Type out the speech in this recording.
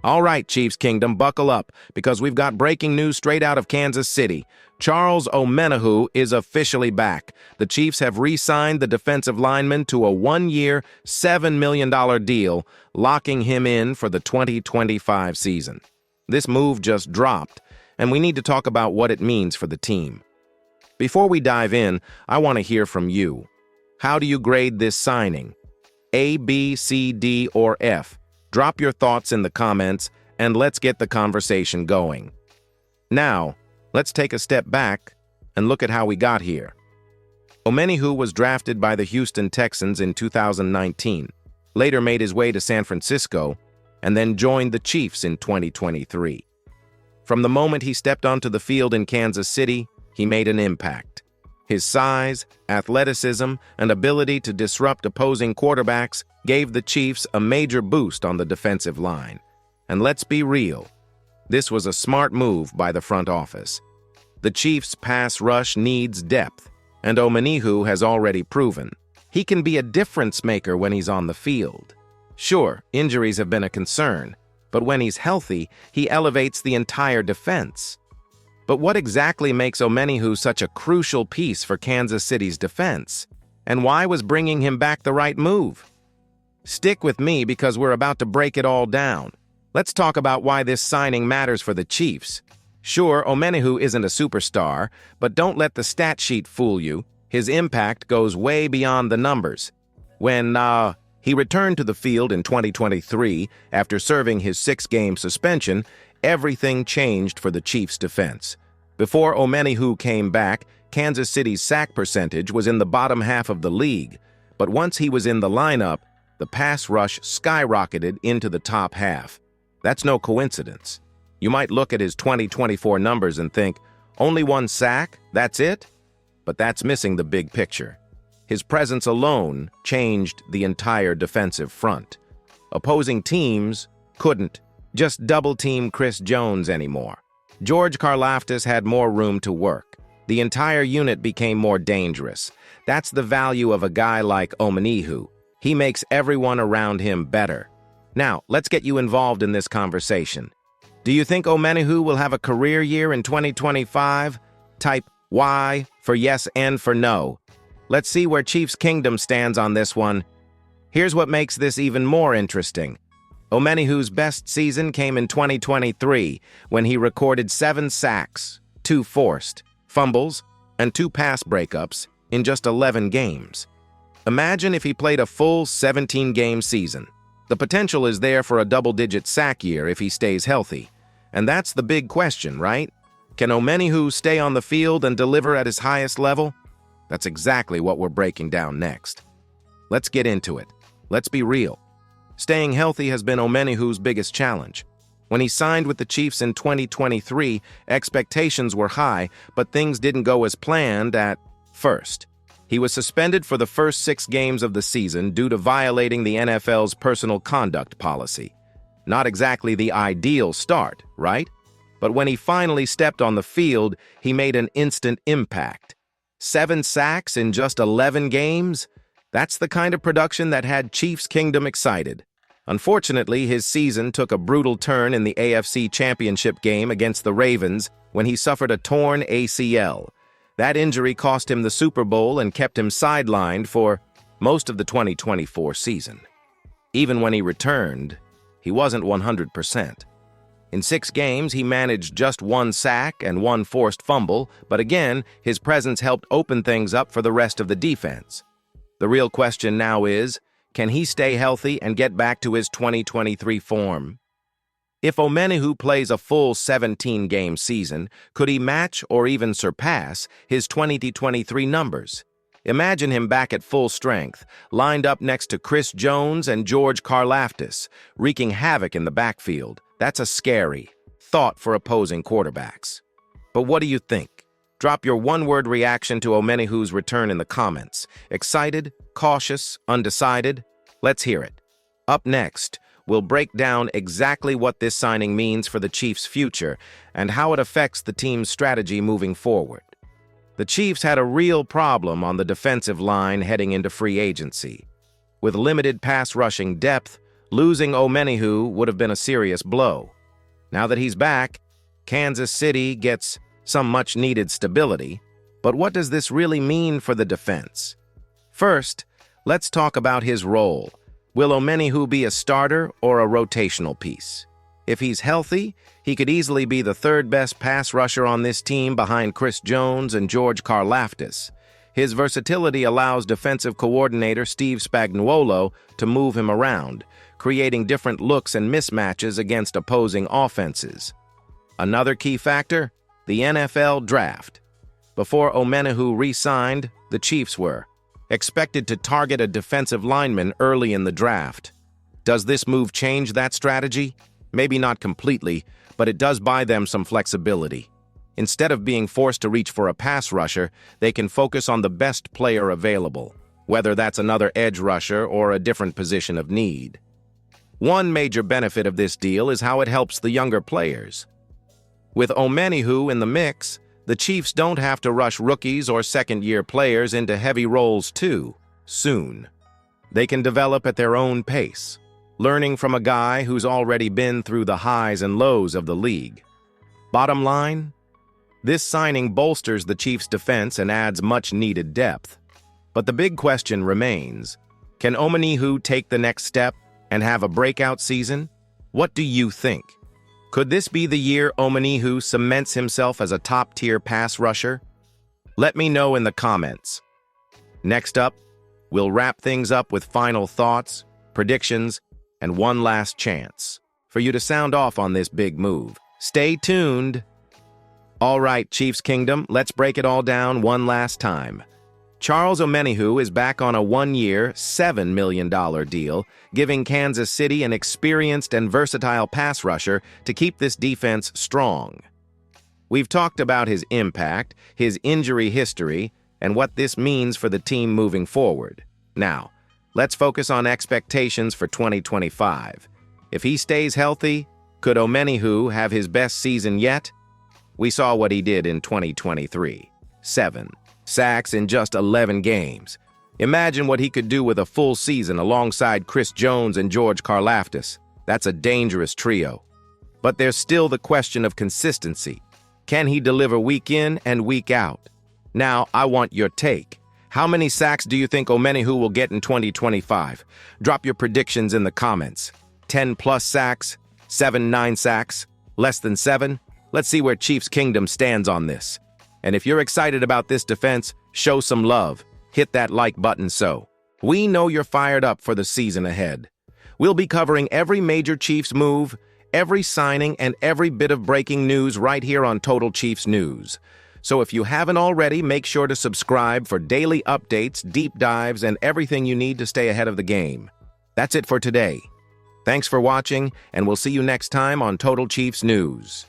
All right, Chiefs Kingdom, buckle up, because we've got breaking news straight out of Kansas City. Charles Omenihu is officially back. The Chiefs have re-signed the defensive lineman to a one-year, $7 million deal, locking him in for the 2025 season. This move just dropped, and we need to talk about what it means for the team. Before we dive in, I want to hear from you. How do you grade this signing? A, B, C, D, or F? Drop your thoughts in the comments, and let's get the conversation going. Now, let's take a step back and look at how we got here. Omenihu was drafted by the Houston Texans in 2019, later made his way to San Francisco, and then joined the Chiefs in 2023. From the moment he stepped onto the field in Kansas City, he made an impact. His size, athleticism, and ability to disrupt opposing quarterbacks gave the Chiefs a major boost on the defensive line. And let's be real, this was a smart move by the front office. The Chiefs' pass rush needs depth, and Omenihu has already proven he can be a difference maker when he's on the field. Sure, injuries have been a concern, but when he's healthy, he elevates the entire defense. But what exactly makes Omenihu such a crucial piece for Kansas City's defense? And why was bringing him back the right move? Stick with me because we're about to break it all down. Let's talk about why this signing matters for the Chiefs. Sure, Omenihu isn't a superstar, but don't let the stat sheet fool you. His impact goes way beyond the numbers. When he returned to the field in 2023 after serving his 6-game suspension, everything changed for the Chiefs' defense. Before Omenihu came back, Kansas City's sack percentage was in the bottom half of the league, but once he was in the lineup, the pass rush skyrocketed into the top half. That's no coincidence. You might look at his 2024 numbers and think, only 1 sack, that's it? But that's missing the big picture. His presence alone changed the entire defensive front. Opposing teams couldn't just double-team Chris Jones anymore. George Karlaftis had more room to work. The entire unit became more dangerous. That's the value of a guy like Omenihu. He makes everyone around him better. Now, let's get you involved in this conversation. Do you think Omenihu will have a career year in 2025? Type Y for yes and for no. Let's see where Chiefs Kingdom stands on this one. Here's what makes this even more interesting. Omenihu's best season came in 2023, when he recorded 7 sacks, 2 forced fumbles, and 2 pass breakups in just 11 games. Imagine if he played a full 17-game season. The potential is there for a double-digit sack year if he stays healthy. And that's the big question, right? Can Omenihu stay on the field and deliver at his highest level? That's exactly what we're breaking down next. Let's get into it. Let's be real. Staying healthy has been Omenihu's biggest challenge. When he signed with the Chiefs in 2023, expectations were high, but things didn't go as planned at first. He was suspended for the first 6 games of the season due to violating the NFL's personal conduct policy. Not exactly the ideal start, right? But when he finally stepped on the field, he made an instant impact. 7 sacks in just 11 games? That's the kind of production that had Chiefs Kingdom excited. Unfortunately, his season took a brutal turn in the AFC Championship game against the Ravens when he suffered a torn ACL. That injury cost him the Super Bowl and kept him sidelined for most of the 2024 season. Even when he returned, he wasn't 100%. In 6 games, he managed just 1 sack and 1 forced fumble, but again, his presence helped open things up for the rest of the defense. The real question now is, can he stay healthy and get back to his 2023 form? If Omenihu plays a full 17-game season, could he match or even surpass his 2023 numbers? Imagine him back at full strength, lined up next to Chris Jones and George Karlaftis, wreaking havoc in the backfield. That's a scary thought for opposing quarterbacks. But what do you think? Drop your one-word reaction to Omenihu's return in the comments. Excited, cautious, undecided? Let's hear it. Up next, we'll break down exactly what this signing means for the Chiefs' future and how it affects the team's strategy moving forward. The Chiefs had a real problem on the defensive line heading into free agency. With limited pass rushing depth, Losing Omenihu would have been a serious blow. Now that he's back, Kansas City gets some much-needed stability. But what does this really mean for the defense? First, let's talk about his role. Will Omenihu be a starter or a rotational piece? If he's healthy, he could easily be the third-best pass rusher on this team behind Chris Jones and George Karlaftis. His versatility allows defensive coordinator Steve Spagnuolo to move him around, creating different looks and mismatches against opposing offenses. Another key factor, the NFL draft. Before Omenihu re-signed, the Chiefs were expected to target a defensive lineman early in the draft. Does this move change that strategy? Maybe not completely, but it does buy them some flexibility. Instead of being forced to reach for a pass rusher, they can focus on the best player available, whether that's another edge rusher or a different position of need. One major benefit of this deal is how it helps the younger players. With Omenihu in the mix, the Chiefs don't have to rush rookies or second-year players into heavy roles too soon. They can develop at their own pace, learning from a guy who's already been through the highs and lows of the league. Bottom line, this signing bolsters the Chiefs' defense and adds much-needed depth. But the big question remains, can Omenihu take the next step and have a breakout season? What do you think? Could this be the year Omenihu cements himself as a top-tier pass rusher? Let me know in the comments. Next up, we'll wrap things up with final thoughts, predictions, and one last chance for you to sound off on this big move. Stay tuned. All right, Chiefs Kingdom, let's break it all down one last time. Charles Omenihu is back on a one-year, $7 million deal, giving Kansas City an experienced and versatile pass rusher to keep this defense strong. We've talked about his impact, his injury history, and what this means for the team moving forward. Now, let's focus on expectations for 2025. If he stays healthy, could Omenihu have his best season yet? We saw what he did in 2023. 7 sacks in just 11 games. Imagine what he could do with a full season alongside Chris Jones and George Karlaftis. That's a dangerous trio. But there's still the question of consistency. Can he deliver week in and week out? Now, I want your take. How many sacks do you think Omenihu will get in 2025? Drop your predictions in the comments. 10+ sacks? 7-9 sacks? Less than 7? Let's see where Chiefs Kingdom stands on this. And if you're excited about this defense, show some love. Hit that like button so we know you're fired up for the season ahead. We'll be covering every major Chiefs move, every signing, and every bit of breaking news right here on Total Chiefs News. So if you haven't already, make sure to subscribe for daily updates, deep dives, and everything you need to stay ahead of the game. That's it for today. Thanks for watching, and we'll see you next time on Total Chiefs News.